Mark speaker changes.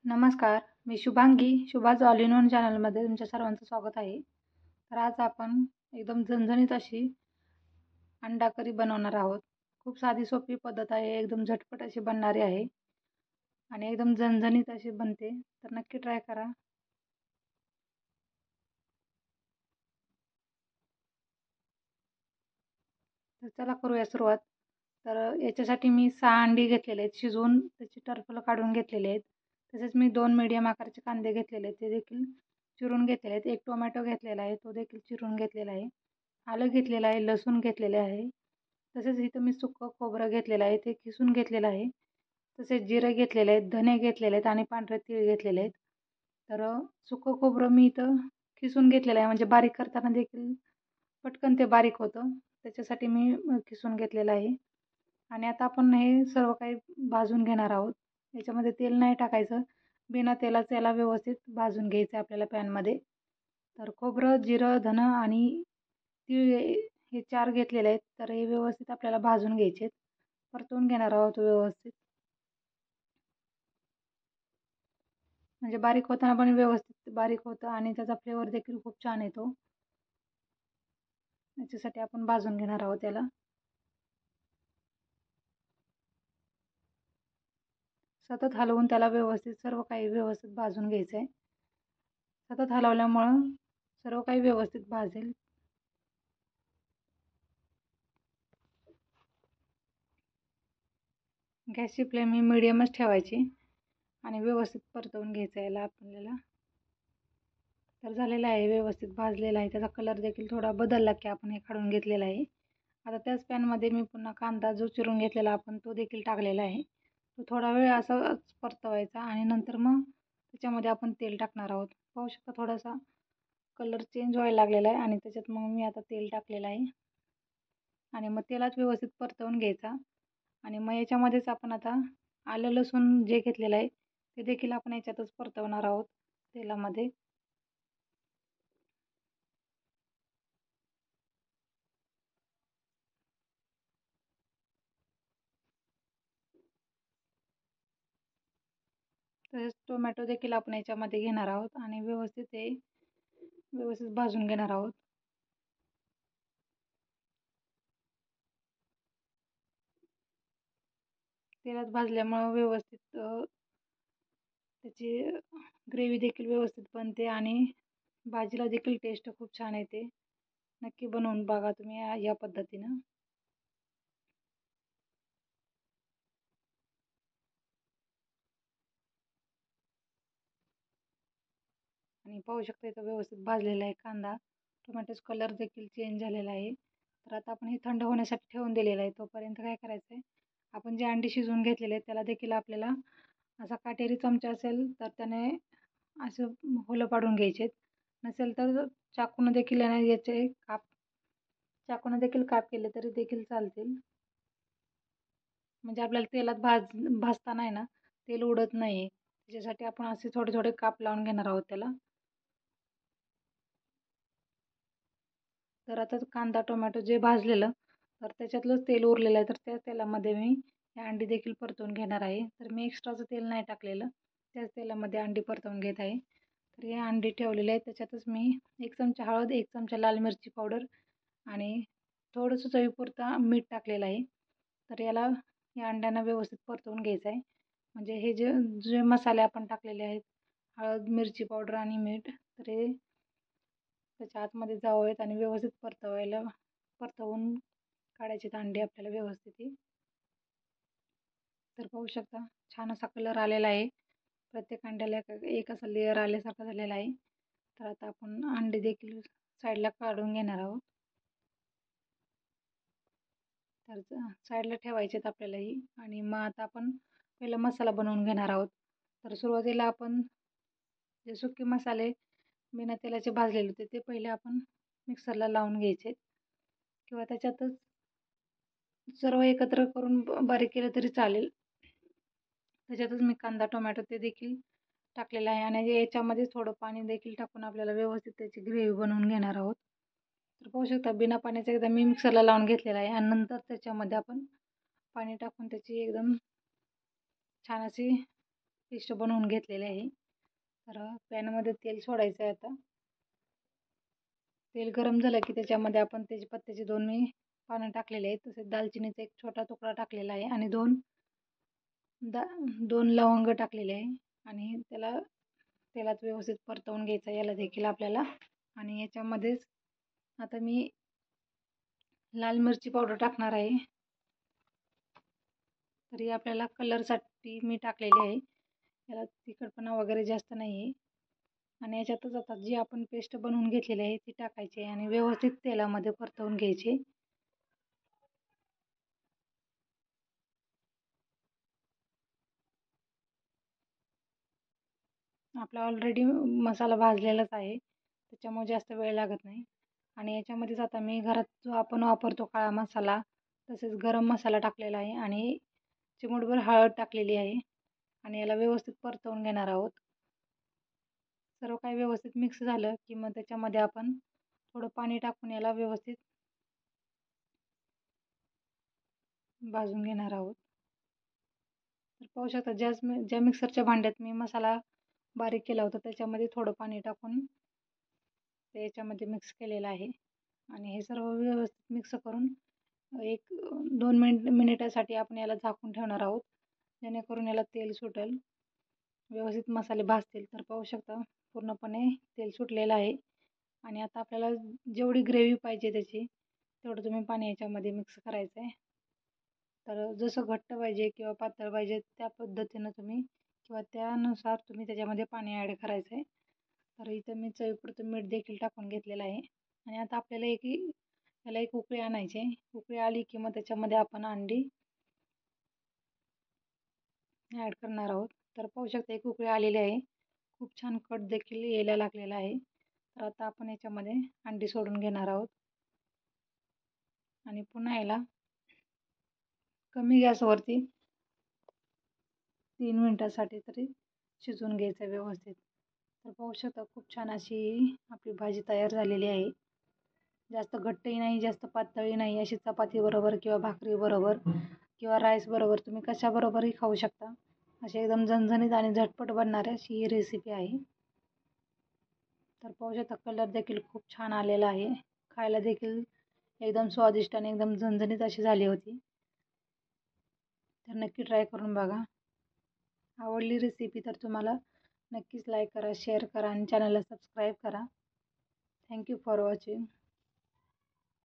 Speaker 1: नमस्कार, मी Shubhangi. शुभाच all in one चॅनलमध्ये तुमच्या सर्वांचं स्वागत आहे. तर आज आपण एकदम झणझणीत अशी अंडा करी बनवणार आहोत. खूप साधी सोपी पद्धत आहे, एकदम झटपट अशी बनणारी आहे आणि एकदम झणझणीत अशी बनते. तर नक्की ट्राय करा. तर चला करूया सुरुवात. तर याच्यासाठी मी 6 अंडी घेतलेले आहेत, शिजवून त्याची टरफलं काढून घेतलेले आहेत. तसेच मी 2 मीडियम आकाराचे कांदे घेतलेले आहेत, ते देखील चिरून घेतलेले आहेत. 1 टोमॅटो घेतलेला आहे, तो देखील चिरून घेतलेला आहे. आलं घेतलेलं आहे, लसूण घेतलेले आहे. तसेच इथं मी सुकं खोबरं घेतलेलं आहे, ते किसून घेतलेलं आहे. तसेच जिरे घेतलेले आहेत, धने घेतलेले आहेत आणि पांढरे तीळ घेतलेले आहेत. तर सुकं खोबरं मी इथं किसून घेतलेलं आहे, म्हणजे बारीक करताना देखील पटकन ते बारीक होतं. त्याच्यासाठी मी किसून घेतलेलं आहे. आणि आता आपण हे सर्व काही भाजून घेणार आहोत. याच्यामध्ये तेल नाही टाकायचं. बिना तेलाचं याला व्यवस्थित भाजून घ्यायचं आहे आपल्याला पॅनमध्ये. तर खोबरं, जिरं, धनं आणि तीळ हे 4 घेतलेले आहेत. तर हे व्यवस्थित आपल्याला भाजून घ्यायचे आहेत. परतवून घेणार आहोत व्यवस्थित. म्हणजे बारीक होताना पण व्यवस्थित बारीक होतं आणि त्याचा फ्लेवर देखील खूप छान येतो. याच्यासाठी आपण भाजून घेणार आहोत याला. सतत हलवून त्याला व्यवस्थित सर्व काही व्यवस्थित भाजून घ्यायचं आहे. सतत हलवल्यामुळं सर्व काही व्यवस्थित भाजेल. गॅसची फ्लेम ही मिडियमच ठेवायची आणि व्यवस्थित परतवून घ्यायचं याला आपल्याला. तर झालेला आहे, व्यवस्थित भाजलेला आहे. त्याचा कलर देखील थोडा बदलला की आपण हे काढून घेतलेला आहे. आता त्याच पॅनमध्ये मी पुन्हा कांदा जो चिरून घेतलेला आपण तो देखील टाकलेला आहे. तो थोडा वेळ असाच परतवायचा आणि नंतर मग त्याच्यामध्ये आपण तेल टाकणार आहोत. पाहू शकता थोडासा कलर चेंज व्हायला लागलेला आहे आणि त्याच्यात मग मी आता तेल टाकलेलं आहे आणि मग तेलात व्यवस्थित परतवून घ्यायचा. आणि मग याच्यामध्येच आपण आता आलं लसूण जे घेतलेलं आहे ते देखील आपण याच्यातच परतवणार आहोत तेलामध्ये. तसेच टोमॅटो देखील आपण याच्यामध्ये घेणार आहोत आणि व्यवस्थित भाजून घेणार आहोत. तेलात भाजल्यामुळं व्यवस्थित त्याची ग्रेव्ही देखील व्यवस्थित बनते आणि भाजीला देखील टेस्ट खूप छान येते. नक्की बनवून बघा तुम्ही या पद्धतीनं. आणि पाहू शकता इथं व्यवस्थित भाजलेला आहे कांदा. टोमॅटोचा कलर देखील चेंज झालेला आहे. तर आता आपण हे थंड होण्यासाठी ठेवून दिलेलं आहे. तोपर्यंत काय करायचं आहे, आपण जे अंडी शिजवून घेतलेले आहेत त्याला देखील आपल्याला असा काटेरी चमचा असेल तर त्याने असं होलं पाडून घ्यायचे. नसेल तर चाकूनं देखील याचे चाकूनं देखील काप केले तरी देखील चालतील. म्हणजे आपल्याला तेलात भाजताना आहे ना, तेल उडत नाही. त्याच्यासाठी आपण असे थोडे थोडे काप लावून घेणार आहोत त्याला. तर आता कांदा टोमॅटो जे भाजलेलं तर त्याच्यातलंच तेल उरलेलं आहे, तर त्या तेलामध्ये मी हे अंडी देखील परतवून घेणार आहे. तर मी एक्स्ट्राचं तेल नाही टाकलेलं, त्याच तेलामध्ये अंडी परतवून घेत आहे. तर हे अंडी ठेवलेले आहेत, त्याच्यातच मी 1 चमचा हळद, 1 चमचा लाल मिरची पावडर आणि थोडंसं चवीपुरता मीठ टाकलेलं आहे. तर याला या अंड्यांना व्यवस्थित परतवून घ्यायचं आहे. म्हणजे हे जे जे मसाले आपण टाकलेले आहेत, हळद, मिरची पावडर आणि मीठ, तर हे त्याच्या आतमध्ये जावं आणि व्यवस्थित परतवून काढायचे अंडे आपल्याला व्यवस्थित. तर पाहू शकता छान असा कलर आलेला आहे. प्रत्येक अंड्याला एक असा लेअर आल्यासारखा झालेला आहे. तर आता आपण अंडे देखील साईडला काढून घेणार आहोत. तर साईडला ठेवायचे आहेत आपल्यालाही. आणि मग आता आपण पहिला मसाला बनवून घेणार आहोत. तर सुरुवातीला आपण जे सुके मसाले बिना तेलाचे भाजलेले होते ते पहिले आपण मिक्सरला लावून घ्यायचे किंवा त्याच्यातच सर्व एकत्र करून बारीक केलं तरी चालेल. त्याच्यातच मी कांदा टोमॅटो ते देखील टाकलेला आहे आणि याच्यामध्ये थोडं पाणी देखील टाकून आपल्याला व्यवस्थित त्याची ग्रेव्ही बनवून घेणार आहोत. तर पाहू शकता बिना पाण्याचा एकदा मी मिक्सरला लावून घेतलेला आहे आणि नंतर त्याच्यामध्ये आपण पाणी टाकून त्याची एकदम छान अशी पेस्ट बनवून घेतलेली आहे. तर पॅनमध्ये तेल सोडायचं आहे. आता तेल गरम झालं की त्याच्यामध्ये आपण तेजपत्त्याचे 2 मी पानं टाकलेले आहेत. तसेच दालचिनीचा एक छोटा तुकडा टाकलेला आहे आणि 2 लवंग टाकलेले आहे आणि त्याला तेलात व्यवस्थित परतवून घ्यायचं याला देखील आपल्याला. आणि याच्यामध्येच आता मी लाल मिरची पावडर टाकणार आहे. तरी आपल्याला कलरसाठी मी टाकलेली आहे. याला तिखटपणा वगैरे जास्त नाही आहे. आणि याच्यातच आता जी आपण पेस्ट बनवून घेतलेली आहे ती टाकायची आणि व्यवस्थित तेलामध्ये परतवून घ्यायची. आपला ऑलरेडी मसाला भाजलेलाच आहे, त्याच्यामुळे जास्त वेळ लागत नाही. आणि याच्यामध्येच आता मी घरात जो आपण वापरतो काळा मसाला, तसेच गरम मसाला टाकलेला आहे आणि चिमूटभर हळद टाकलेली आहे आणि याला व्यवस्थित परतवून घेणार आहोत. सर्व काही व्यवस्थित मिक्स झालं की मग त्याच्यामध्ये आपण थोडं पाणी टाकून याला व्यवस्थित भाजून घेणार आहोत. तर पाहू शकता ज्या मिक्सरच्या भांड्यात मी मसाला बारीक केला होता त्याच्यामध्ये थोडं पाणी टाकून ते याच्यामध्ये मिक्स केलेलं आहे. आणि हे सर्व व्यवस्थित मिक्स करून 1-2 मिनिटासाठी आपण याला झाकून ठेवणार आहोत, जेणेकरून याला तेल सुटेल, व्यवस्थित मसाले भाजतील. तर पाहू शकता पूर्णपणे तेल सुटलेलं आहे. आणि आता आपल्याला जेवढी ग्रेव्ही पाहिजे त्याची तेवढं तुम्ही पाणी याच्यामध्ये मिक्स करायचं आहे. तर जसं घट्ट पाहिजे किंवा पातळ पाहिजे त्या पद्धतीनं तुम्ही किंवा त्यानुसार तुम्ही त्याच्यामध्ये पाणी ॲड करायचं आहे. तर इथं मी चवीपुरतं मीठ देखील टाकून घेतलेलं आहे. आणि आता आपल्याला याला एक उकळी आणायची आहे. उकळी आली की मग त्याच्यामध्ये आपण अंडी ॲड करणार आहोत. तर पाहू शकता एक उकळी आलेली आहे. खूप छान कट देखील यायला लागलेला आहे. तर आता आपण याच्यामध्ये अंडी सोडून घेणार आहोत आणि पुन्हा याला कमी गॅसवरती 3 मिनिटासाठी तरी शिजवून घ्यायचं व्यवस्थित. तर पाहू शकता खूप छान अशी आपली भाजी तयार झालेली आहे. जास्त घट्टही नाही, जास्त पातळही नाही, अशी चपातीबरोबर किंवा भाकरीबरोबर किंवा राईसबरोबर तुम्ही कशाबरोबरही खाऊ शकता. अशी एकदम झणझणीत आणि झटपट बनणारी अशी ही रेसिपी आहे. तर पाहू शकता कलर देखील खूप छान आलेला आहे. खायला देखील एकदम स्वादिष्ट आणि एकदम झणझणीत अशी झाली होती. तर नक्की ट्राय करून बघा. आवडली रेसिपी तर तुम्हाला नक्कीच लाईक करा, शेअर करा आणि चॅनलला सबस्क्राईब करा. Thank you for watching.